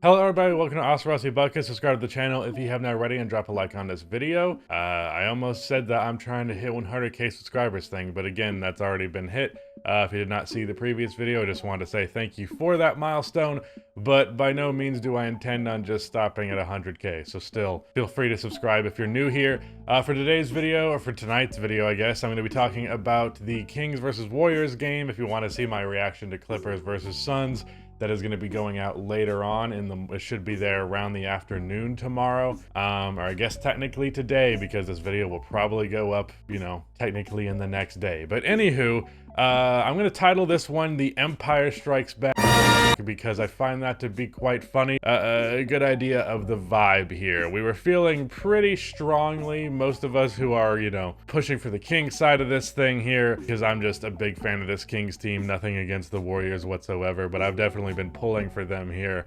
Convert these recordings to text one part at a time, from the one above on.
Hello everybody, welcome to Awesome Rossi Bucket. Subscribe to the channel if you have not already and drop a like on this video. I almost said that I'm trying to hit 100k subscribers thing, but again, that's already been hit. If you did not see the previous video, I just wanted to say thank you for that milestone, but by no means do I intend on just stopping at 100k, so still feel free to subscribe if you're new here. For today's video, or for tonight's video I guess, I'm going to be talking about the Kings versus Warriors game. If you want to see my reaction to Clippers versus Suns, that is going to be going out later on it should be there around the afternoon tomorrow, or I guess technically today, because this video will probably go up, you know, technically in the next day. But anywho, I'm going to title this one The Empire Strikes Back, because I find that to be quite funny. A good idea of the vibe here. We were feeling pretty strongly, most of us who are, you know, pushing for the Kings side of this thing here, because I'm just a big fan of this Kings team, nothing against the Warriors whatsoever, but I've definitely been pulling for them here.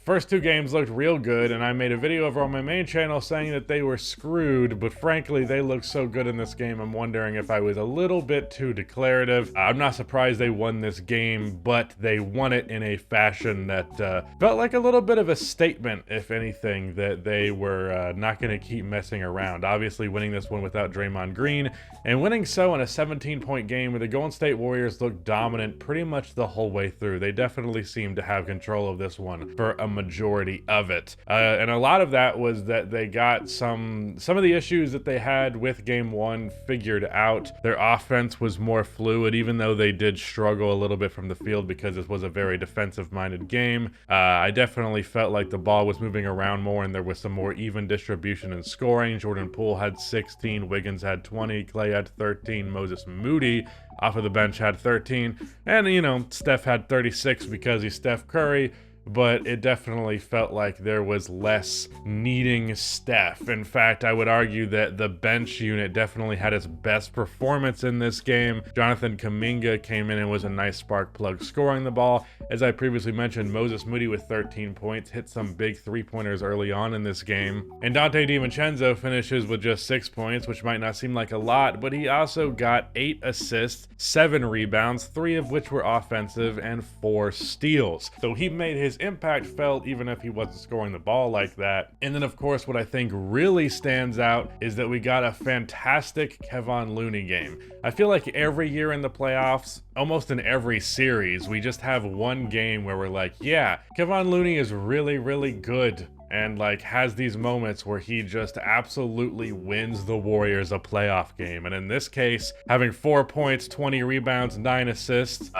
First two games looked real good, and I made a video over on my main channel saying that they were screwed, but frankly, they looked so good in this game, I'm wondering if I was a little bit too declarative. I'm not surprised they won this game, but they won it in a fashion that felt like a little bit of a statement, if anything, that they were not going to keep messing around. Obviously winning this one without Draymond Green, and winning so in a 17-point game where the Golden State Warriors looked dominant pretty much the whole way through. They definitely seemed to have control of this one for a majority of it, and a lot of that was that they got some of the issues that they had with game one figured out. Their offense was more fluid, even though they did struggle a little bit from the field because this was a very defensive-minded game. I definitely felt like the ball was moving around more and there was some more even distribution and scoring. Jordan Poole had 16, Wiggins had 20, Klay had 13, Moody off of the bench had 13, and you know, Steph had 36 because he's Steph Curry. But it definitely felt like there was less needing Steph. In fact, I would argue that the bench unit definitely had its best performance in this game. Jonathan Kuminga came in and was a nice spark plug scoring the ball. As I previously mentioned, Moody with 13 points, hit some big three-pointers early on in this game. And Dante DiVincenzo finishes with just 6 points, which might not seem like a lot, but he also got 8 assists, 7 rebounds, 3 of which were offensive, and 4 steals. So he made his impact felt even if he wasn't scoring the ball like that. And then of course what I think really stands out is that we got a fantastic Kevon Looney game. I feel like every year in the playoffs, almost in every series, we just have one game where we're like, yeah, Kevon Looney is really, really good, and like has these moments where he just absolutely wins the Warriors a playoff game. And in this case, having 4 points, 20 rebounds, 9 assists.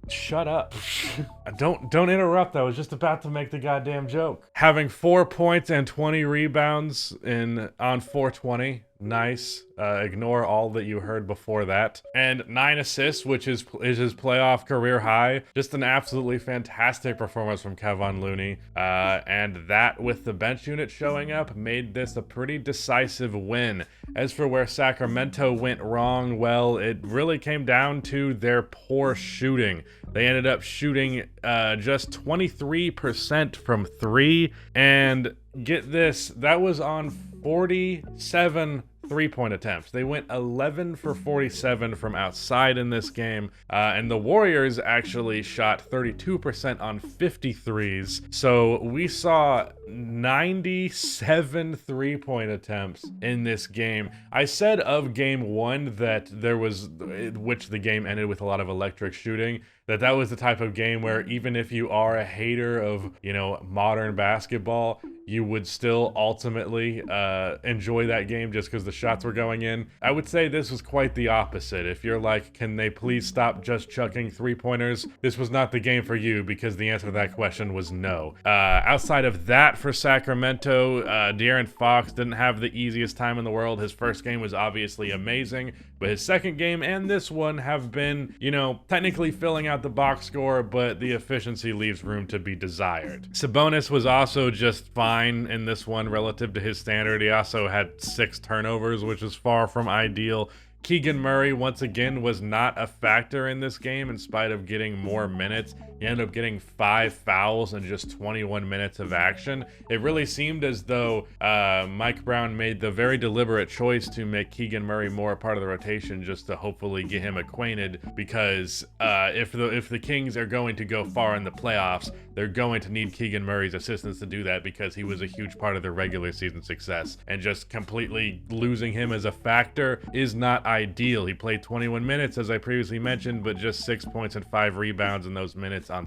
Shut up. Don't interrupt. I was just about to make the goddamn joke. Having 4 points and 20 rebounds on 420. Nice. Ignore all that you heard before that. And 9 assists, which is his playoff career high. Just an absolutely fantastic performance from Kevon Looney. And that, with the bench unit showing up, made this a pretty decisive win. As for where Sacramento went wrong, well, it really came down to their poor shooting. They ended up shooting just 23% from 3. And get this, that was on 47 three-point attempts. They went 11 for 47 from outside in this game, and the Warriors actually shot 32% on 53s. So we saw 97 three-point attempts in this game. I said of game one that there was, which the game ended with a lot of electric shooting, that was the type of game where even if you are a hater of, you know, modern basketball, you would still ultimately enjoy that game just because the shots were going in. I would say this was quite the opposite. If you're like, can they please stop just chucking three-pointers? This was not the game for you, because the answer to that question was no. Outside of that, for Sacramento, De'Aaron Fox didn't have the easiest time in the world. His first game was obviously amazing, but his second game and this one have been, you know, technically filling out the box score, but the efficiency leaves room to be desired. Sabonis was also just fine in this one relative to his standard. He also had 6 turnovers, which is far from ideal. Keegan Murray, once again, was not a factor in this game in spite of getting more minutes. He ended up getting 5 fouls in just 21 minutes of action. It really seemed as though Mike Brown made the very deliberate choice to make Keegan Murray more a part of the rotation just to hopefully get him acquainted, because if the Kings are going to go far in the playoffs, they're going to need Keegan Murray's assistance to do that because he was a huge part of their regular season success. And just completely losing him as a factor is not ideal. He played 21 minutes, as I previously mentioned, but just 6 points and 5 rebounds in those minutes on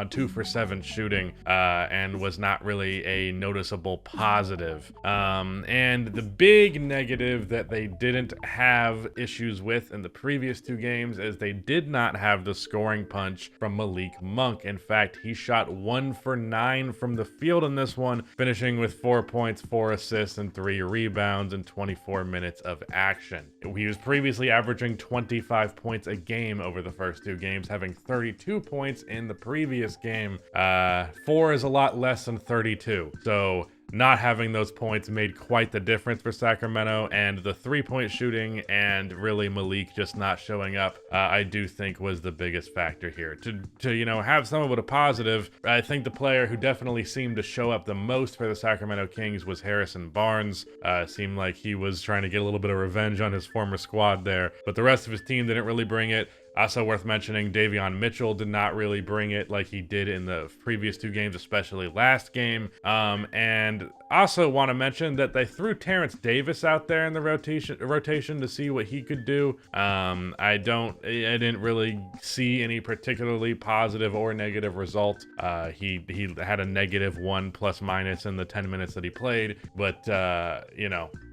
2 for 7 shooting, and was not really a noticeable positive. And the big negative that they didn't have issues with in the previous 2 games is they did not have the scoring punch from Malik Monk. In fact, he shot 1 for 9 from the field in this one, finishing with 4 points, 4 assists, and 3 rebounds in 24 minutes of action. He was previously averaging 25 points a game over the first 2 games, having 32 points in the previous game. 4 is a lot less than 32. So not having those points made quite the difference for Sacramento, and the 3-point shooting and really Malik just not showing up, I do think was the biggest factor here. To have some of it a positive, I think the player who definitely seemed to show up the most for the Sacramento Kings was Harrison Barnes. Seemed like he was trying to get a little bit of revenge on his former squad there, but the rest of his team didn't really bring it. Also worth mentioning, Davion Mitchell did not really bring it like he did in the previous 2 games, especially last game. And also want to mention that they threw Terrence Davis out there in the rotation to see what he could do. I didn't really see any particularly positive or negative results. He had a -1 plus/minus in the 10 minutes that he played, but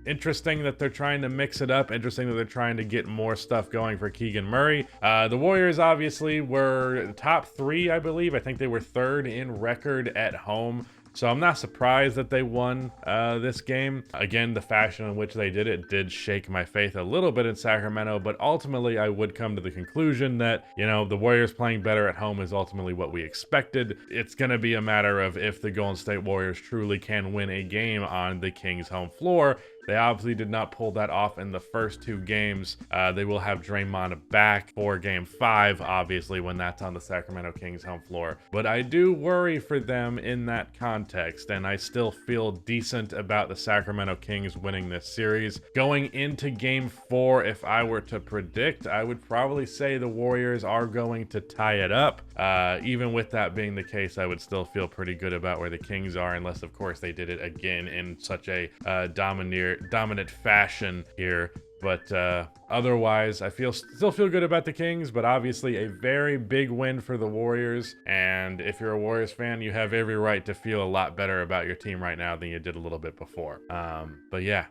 interesting that they're trying to mix it up. Interesting that they're trying to get more stuff going for Keegan Murray. The Warriors obviously were top 3, I believe. I think they were 3rd in record at home. So I'm not surprised that they won this game. Again, the fashion in which they did it did shake my faith a little bit in Sacramento, but ultimately I would come to the conclusion that, the Warriors playing better at home is ultimately what we expected. It's going to be a matter of if the Golden State Warriors truly can win a game on the Kings' home floor. They obviously did not pull that off in the first 2 games. They will have Draymond back for Game 5, obviously, when that's on the Sacramento Kings home floor. But I do worry for them in that context, and I still feel decent about the Sacramento Kings winning this series. Going into Game 4, if I were to predict, I would probably say the Warriors are going to tie it up. Even with that being the case, I would still feel pretty good about where the Kings are, unless, of course, they did it again in such a dominant fashion here. But otherwise, I still feel good about the Kings, but obviously a very big win for the Warriors. And if you're a Warriors fan, you have every right to feel a lot better about your team right now than you did a little bit before. But yeah,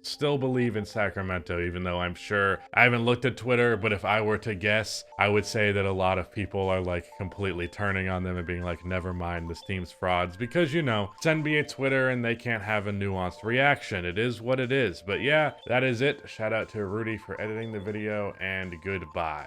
still believe in Sacramento, even though I'm sure I haven't looked at Twitter, but if I were to guess, I would say that a lot of people are like completely turning on them and being like, never mind, this team's frauds, because it's NBA Twitter and they can't have a nuanced reaction. It is what it is. But yeah, that is it. Shout out to Rudy for editing the video, and goodbye.